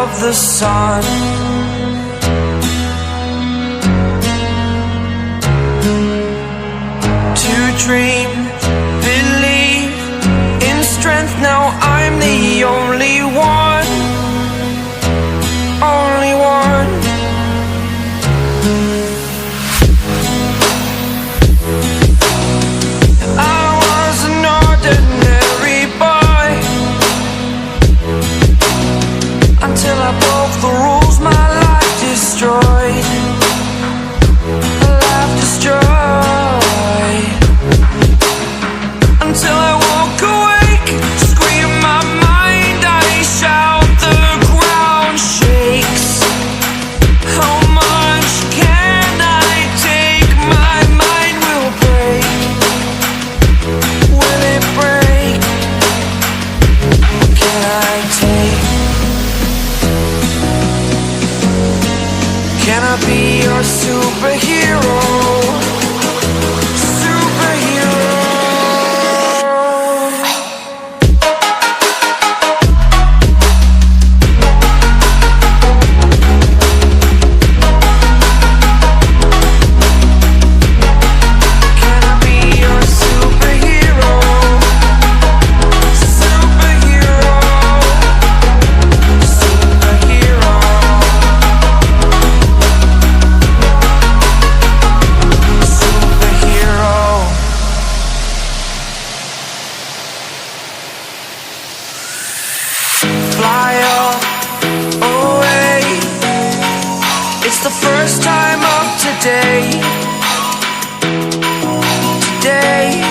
of the sun. To dream, believe in strength, now I'm the only one. Only one. I was an ordinary boy until I broke the rules, my life destroyed. A life destroyed. Until I woke awake, scream my mind, I shout, the ground shakes. How much can I take? My mind will break. Will it break? What can I take? Can I be your superhero? Fly away. It's the first time of today. Today.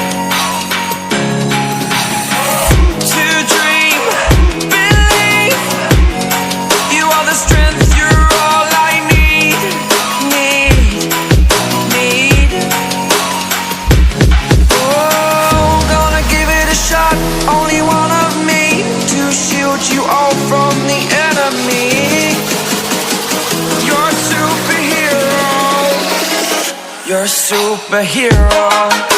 To dream, believe. You are the strength, you're all I need. Need. Oh, gonna give it a shot. Only one of me to shield you all from the enemy. You're a superhero. You're a superhero.